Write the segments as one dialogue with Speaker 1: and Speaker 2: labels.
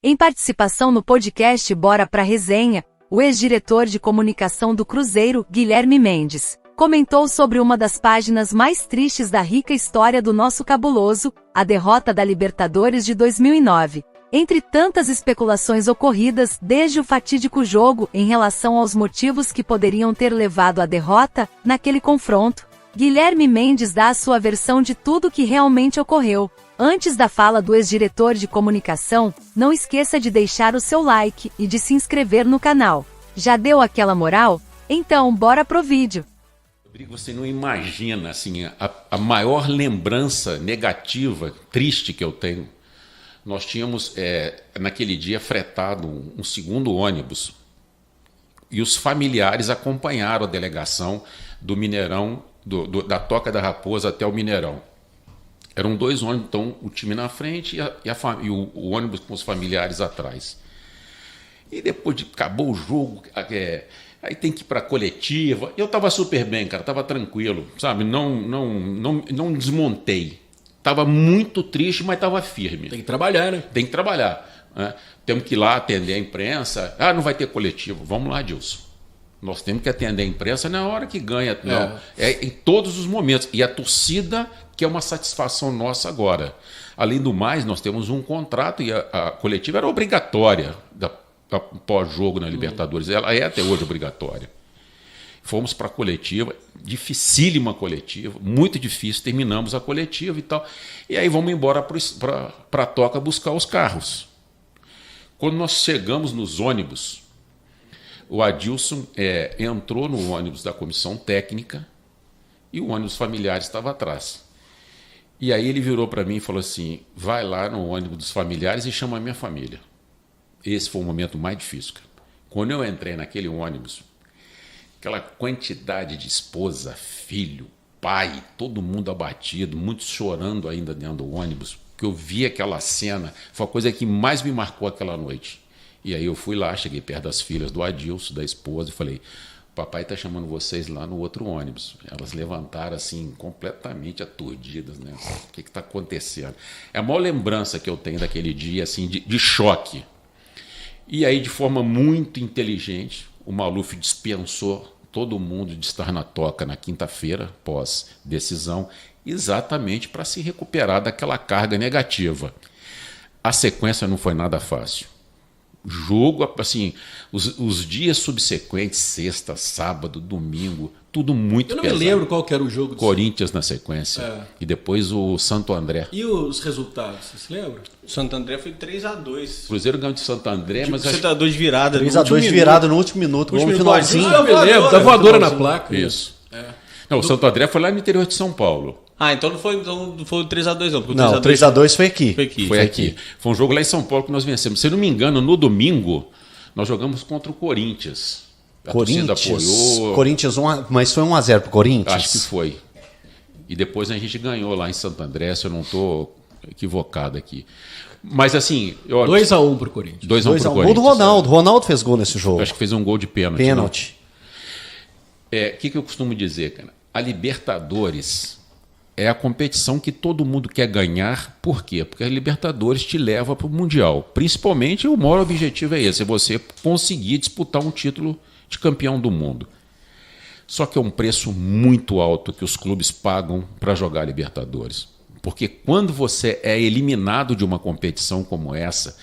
Speaker 1: Em participação no podcast Bora Pra Resenha, o ex-diretor de comunicação do Cruzeiro, Guilherme Mendes, comentou sobre uma das páginas mais tristes da rica história do nosso cabuloso, a derrota da Libertadores de 2009. Entre tantas especulações ocorridas desde o fatídico jogo em relação aos motivos que poderiam ter levado à derrota, naquele confronto, Guilherme Mendes dá a sua versão de tudo que realmente ocorreu. Antes da fala do ex-diretor de comunicação, não esqueça de deixar o seu like e de se inscrever no canal. Já deu aquela moral? Então, bora pro vídeo.
Speaker 2: Você não imagina assim, a maior lembrança negativa, triste que eu tenho. Nós tínhamos, naquele dia, fretado um segundo ônibus e os familiares acompanharam a delegação do Mineirão, da Toca da Raposa até o Mineirão. Eram dois ônibus, então o time na frente e o ônibus com os familiares atrás. E depois acabou o jogo, aí tem que ir para a coletiva. Eu estava super bem, cara, estava tranquilo, sabe? Não desmontei. Estava muito triste, mas estava firme.
Speaker 3: Tem que trabalhar, né?
Speaker 2: Tem que trabalhar. Né? Temos que ir lá atender a imprensa. Ah, não vai ter coletivo. Vamos lá, Dilson. Nós temos que atender a imprensa na hora que ganha. Não. É em todos os momentos. E a torcida, que é uma satisfação nossa agora. Além do mais, nós temos um contrato e a coletiva era obrigatória da pós-jogo na Libertadores. Ela é até hoje obrigatória. Fomos para a coletiva, dificílima coletiva, muito difícil, terminamos a coletiva e tal. E aí vamos embora para a Toca buscar os carros. Quando nós chegamos nos ônibus, o Adilson entrou no ônibus da comissão técnica e o ônibus familiar estava atrás. E aí ele virou para mim e falou assim, vai lá no ônibus dos familiares e chama a minha família. Esse foi o momento mais difícil. Quando eu entrei naquele ônibus, aquela quantidade de esposa, filho, pai, todo mundo abatido, muitos chorando ainda dentro do ônibus, que eu vi aquela cena, foi a coisa que mais me marcou aquela noite. E aí eu fui lá, cheguei perto das filhas do Adilson, da esposa, e falei, papai está chamando vocês lá no outro ônibus. Elas levantaram assim, completamente aturdidas, né? O que está acontecendo? É a maior lembrança que eu tenho daquele dia, assim, de choque. E aí, de forma muito inteligente, o Maluf dispensou todo mundo de estar na Toca na quinta-feira, pós-decisão, exatamente para se recuperar daquela carga negativa. A sequência não foi nada fácil. Jogo, assim, os dias subsequentes, sexta, sábado, domingo, tudo muito pesado.
Speaker 3: Eu não me lembro qual que era o jogo.
Speaker 2: Corinthians na sequência. E depois o Santo André.
Speaker 3: E os resultados, você se lembra?
Speaker 4: O Santo André foi 3-2.
Speaker 2: O Cruzeiro ganhou de Santo André, mas...
Speaker 4: 3-2 de virada.
Speaker 5: 3-2 de virada no último minuto. Vamos no finalzinho.
Speaker 3: Eu me lembro, da voadora na placa.
Speaker 2: Isso. Não, o Santo André foi lá no interior de São Paulo.
Speaker 4: Ah, então não foi o 3-2 não.
Speaker 5: Não, 3-2 foi aqui.
Speaker 2: Foi aqui. Foi um jogo lá em São Paulo que nós vencemos. Se eu não me engano, no domingo, nós jogamos contra o Corinthians. A torcida apoiou.
Speaker 5: Corinthians, mas foi 1-0 pro Corinthians?
Speaker 2: Acho que foi. E depois a gente ganhou lá em Santo André, se eu não estou equivocado aqui. Mas assim...
Speaker 3: 2-1 pro Corinthians.
Speaker 5: 2-1 pro Corinthians. Gol do Ronaldo. Ronaldo fez gol nesse jogo.
Speaker 2: Acho que fez um gol de pênalti.
Speaker 5: Pênalti.
Speaker 2: O que eu costumo dizer, cara? A Libertadores é a competição que todo mundo quer ganhar. Por quê? Porque a Libertadores te leva para o Mundial. Principalmente, o maior objetivo é esse, é você conseguir disputar um título de campeão do mundo. Só que é um preço muito alto que os clubes pagam para jogar Libertadores. Porque quando você é eliminado de uma competição como essa,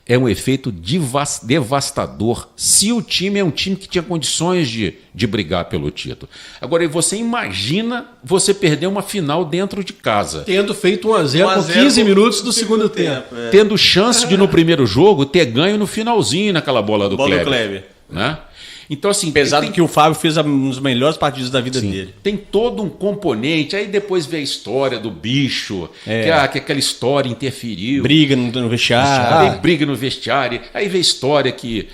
Speaker 2: é um efeito devastador se o time é um time que tinha condições de brigar pelo título. Agora, você imagina você perder uma final dentro de casa.
Speaker 3: Tendo feito 1-0 com 15 minutos do segundo tempo.
Speaker 2: Tendo chance de, no primeiro jogo, ter ganho no finalzinho naquela bola do Kleber. Né? Então, assim,
Speaker 4: pesado que o Fábio fez um dos melhores partidos da vida dele.
Speaker 2: Tem todo um componente, aí depois vê a história do bicho, que aquela história interferiu.
Speaker 4: Briga no vestiário.
Speaker 2: Briga no vestiário. Aí vê a história que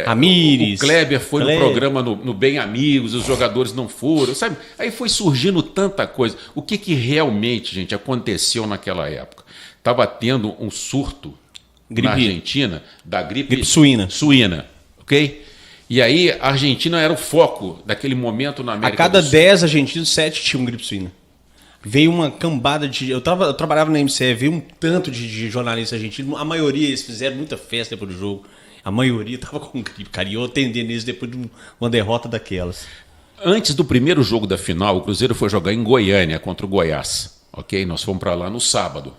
Speaker 4: Ramires,
Speaker 2: o Kleber foi no programa no Bem Amigos, os jogadores não foram, sabe? Aí foi surgindo tanta coisa. O que realmente, gente, aconteceu naquela época? Estava tendo um surto na Argentina da gripe suína, ok? E aí a Argentina era o foco daquele momento na América
Speaker 4: do Sul. A cada
Speaker 2: do Sul.
Speaker 4: 10 argentinos, 7 tinham gripe suína. Veio uma cambada de... Eu trabalhava na MCE, veio um tanto de jornalistas argentinos. A maioria, eles fizeram muita festa depois do jogo. A maioria tava com gripe, cara. E eu atendendo eles depois de uma derrota daquelas.
Speaker 2: Antes do primeiro jogo da final, o Cruzeiro foi jogar em Goiânia contra o Goiás. Ok? Nós fomos para lá no sábado.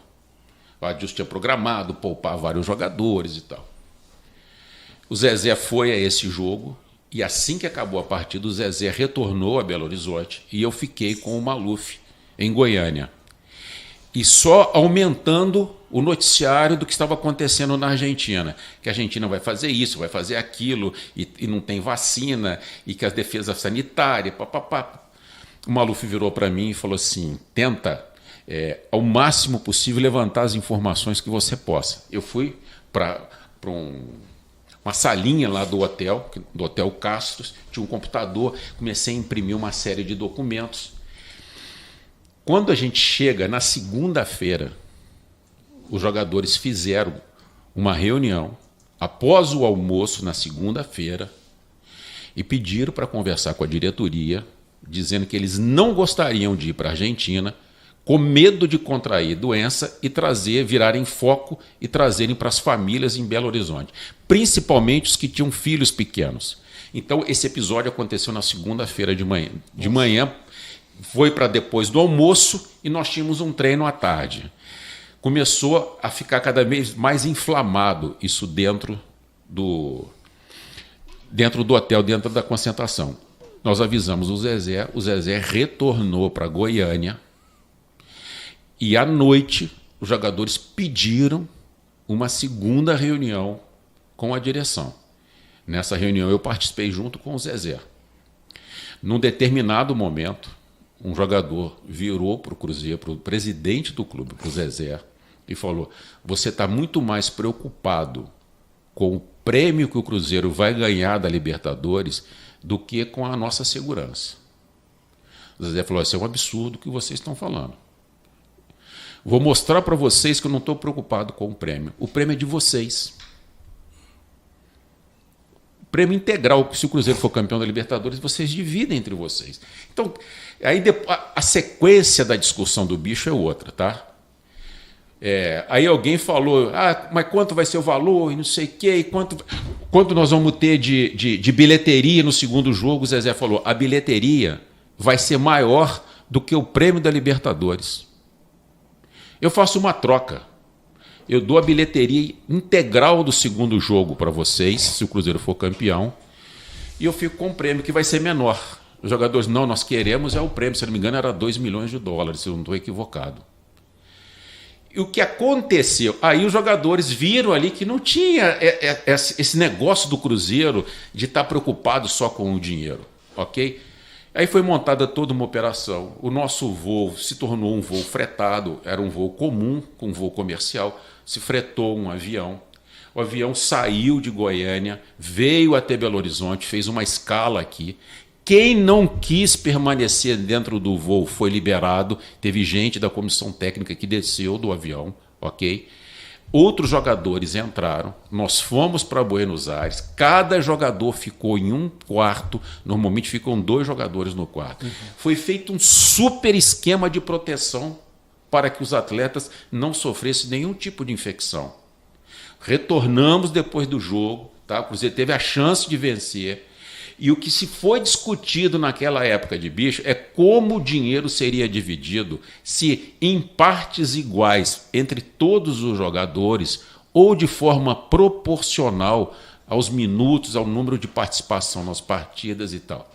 Speaker 2: O Adilson tinha programado, poupar vários jogadores e tal. O Zezé foi a esse jogo e assim que acabou a partida, o Zezé retornou a Belo Horizonte e eu fiquei com o Maluf em Goiânia. E só aumentando o noticiário do que estava acontecendo na Argentina. Que a Argentina vai fazer isso, vai fazer aquilo, e não tem vacina, e que a defesa sanitária, papapá. O Maluf virou para mim e falou assim, tenta, ao máximo possível, levantar as informações que você possa. Eu fui para uma salinha lá do Hotel Castros, tinha um computador, comecei a imprimir uma série de documentos. Quando a gente chega na segunda-feira, os jogadores fizeram uma reunião após o almoço na segunda-feira e pediram para conversar com a diretoria, dizendo que eles não gostariam de ir para a Argentina com medo de contrair doença e virarem foco e trazerem para as famílias em Belo Horizonte, principalmente os que tinham filhos pequenos. Então, esse episódio aconteceu na segunda-feira de manhã, foi para depois do almoço e nós tínhamos um treino à tarde. Começou a ficar cada vez mais inflamado isso dentro do hotel, dentro da concentração. Nós avisamos o Zezé retornou para Goiânia e à noite os jogadores pediram uma segunda reunião com a direção. Nessa reunião eu participei junto com o Zezé. Num determinado momento, um jogador virou para o Cruzeiro, para o presidente do clube, para o Zezé, e falou: você está muito mais preocupado com o prêmio que o Cruzeiro vai ganhar da Libertadores do que com a nossa segurança. O Zezé falou: isso é um absurdo que vocês estão falando. Vou mostrar para vocês que eu não estou preocupado com o prêmio. O prêmio é de vocês. Prêmio integral, se o Cruzeiro for campeão da Libertadores, vocês dividem entre vocês. Então, aí a sequência da discussão do bicho é outra, tá? Aí alguém falou, mas quanto vai ser o valor e não sei o quê, e quanto nós vamos ter de bilheteria no segundo jogo? O Zezé falou, a bilheteria vai ser maior do que o prêmio da Libertadores. Eu faço uma troca. Eu dou a bilheteria integral do segundo jogo para vocês, se o Cruzeiro for campeão, e eu fico com um prêmio que vai ser menor. Os jogadores, não, nós queremos o prêmio, se não me engano era $2 milhões, se eu não estou equivocado. E o que aconteceu? Aí os jogadores viram ali que não tinha esse negócio do Cruzeiro de estar preocupado só com o dinheiro, ok? Aí foi montada toda uma operação. O nosso voo se tornou um voo fretado, era um voo comum, com um voo comercial. Se fretou um avião. O avião saiu de Goiânia, veio até Belo Horizonte, fez uma escala aqui. Quem não quis permanecer dentro do voo foi liberado. Teve gente da comissão técnica que desceu do avião, ok? Outros jogadores entraram, nós fomos para Buenos Aires, cada jogador ficou em um quarto, normalmente ficam 2 jogadores no quarto. Foi feito um super esquema de proteção para que os atletas não sofressem nenhum tipo de infecção. Retornamos depois do jogo, tá? O Cruzeiro teve a chance de vencer. E o que se foi discutido naquela época de bicho é como o dinheiro seria dividido, se em partes iguais entre todos os jogadores ou de forma proporcional aos minutos, ao número de participação nas partidas e tal.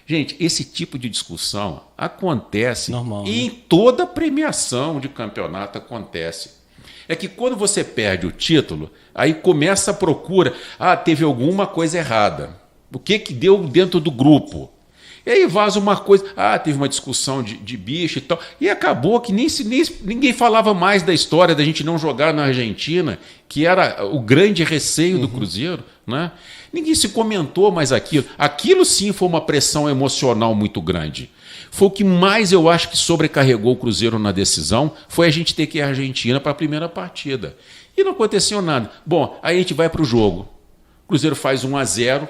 Speaker 2: Gente, esse tipo de discussão acontece em toda premiação de campeonato acontece. É que quando você perde o título, aí começa a procura, teve alguma coisa errada. O que deu dentro do grupo? E aí vaza uma coisa, teve uma discussão de bicho e tal, e acabou que ninguém falava mais da história da gente não jogar na Argentina, que era o grande receio do Cruzeiro, né? Ninguém se comentou mais aquilo. Aquilo sim foi uma pressão emocional muito grande. Foi o que mais eu acho que sobrecarregou o Cruzeiro na decisão, foi a gente ter que ir à Argentina para a primeira partida. E não aconteceu nada. Bom, aí a gente vai para o jogo. O Cruzeiro faz 1-0,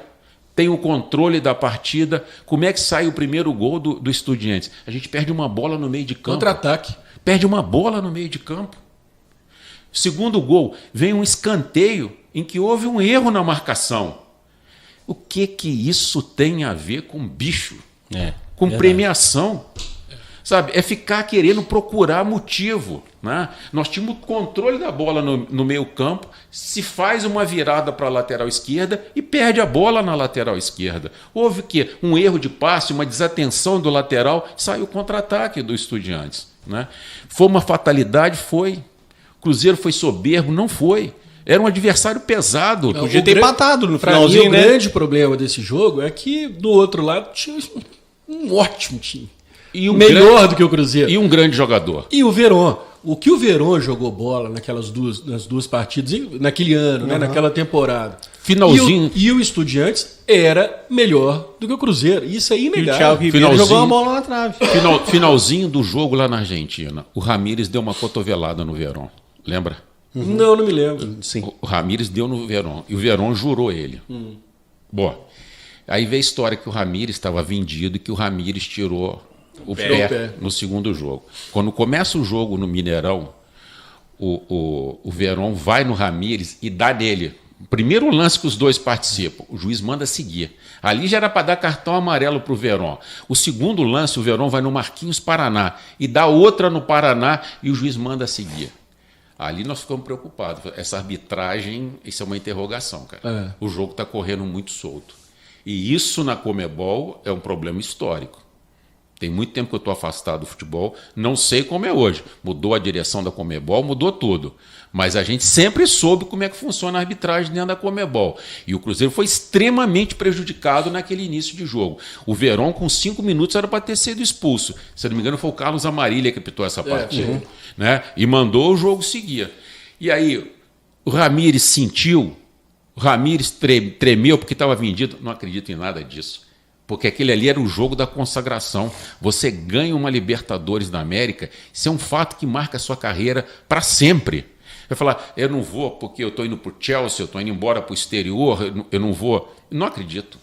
Speaker 2: tem o controle da partida. Como é que sai o primeiro gol do Estudiantes? A gente perde uma bola no meio de campo.
Speaker 3: Contra-ataque.
Speaker 2: Perde uma bola no meio de campo. Segundo gol, vem um escanteio em que houve um erro na marcação. O que isso tem a ver com bicho? Com
Speaker 4: verdade.
Speaker 2: premiação? Sabe? É ficar querendo procurar motivo. Né? Nós tínhamos controle da bola no meio campo, se faz uma virada para a lateral esquerda e perde a bola na lateral esquerda. Houve um erro de passe, uma desatenção do lateral, saiu o contra-ataque do Estudiantes. Né? Foi uma fatalidade? Foi. O Cruzeiro foi soberbo? Não foi. Era um adversário pesado.
Speaker 4: Podia ter empatado no
Speaker 3: Pra mim,
Speaker 4: finalzinho,
Speaker 3: o
Speaker 4: né?
Speaker 3: grande problema desse jogo é que do outro lado tinha um ótimo time.
Speaker 2: E
Speaker 3: Melhor do que o Cruzeiro.
Speaker 2: E um grande jogador.
Speaker 3: E o Verón. O que o Verón jogou bola nas duas partidas, naquele ano, né, naquela temporada.
Speaker 2: Finalzinho.
Speaker 3: E o Estudiantes era melhor do que o Cruzeiro. Isso é
Speaker 4: E o
Speaker 3: inegável.
Speaker 4: Thiago Ribeiro
Speaker 2: Finalzinho.
Speaker 4: jogou uma bola na trave.
Speaker 2: Finalzinho do jogo lá na Argentina. O Ramírez deu uma cotovelada no Verón. Lembra?
Speaker 3: Não me lembro.
Speaker 5: Sim.
Speaker 2: O Ramírez deu no Verón. E o Verón jurou ele. Bom, aí veio a história que o Ramírez estava vendido e que o Ramírez tirou o pé no segundo jogo. Quando começa o jogo no Mineirão, o Verón vai no Ramírez e dá nele. O primeiro lance que os dois participam, o juiz manda seguir. Ali já era para dar cartão amarelo para o Verón. O segundo lance, o Verón vai no Marquinhos Paraná e dá outra no Paraná e o juiz manda seguir. Ali nós ficamos preocupados. Essa arbitragem, isso é uma interrogação, cara. O jogo está correndo muito solto. E isso na Conmebol é um problema histórico. Tem muito tempo que eu estou afastado do futebol, não sei como é hoje. Mudou a direção da Conmebol, mudou tudo. Mas a gente sempre soube como é que funciona a arbitragem dentro da Conmebol. E o Cruzeiro foi extremamente prejudicado naquele início de jogo. O Verón, com 5 minutos, era para ter sido expulso. Se não me engano, foi o Carlos Amarília que apitou essa partida. Né? E mandou o jogo seguir. E aí, o Ramírez sentiu, o Ramírez tremeu porque estava vendido. Não acredito em nada disso. Porque aquele ali era o jogo da consagração. Você ganha uma Libertadores da América, isso é um fato que marca a sua carreira para sempre. Vai falar, eu não vou porque eu estou indo para o Chelsea, eu estou indo embora para o exterior, eu não vou. Não acredito.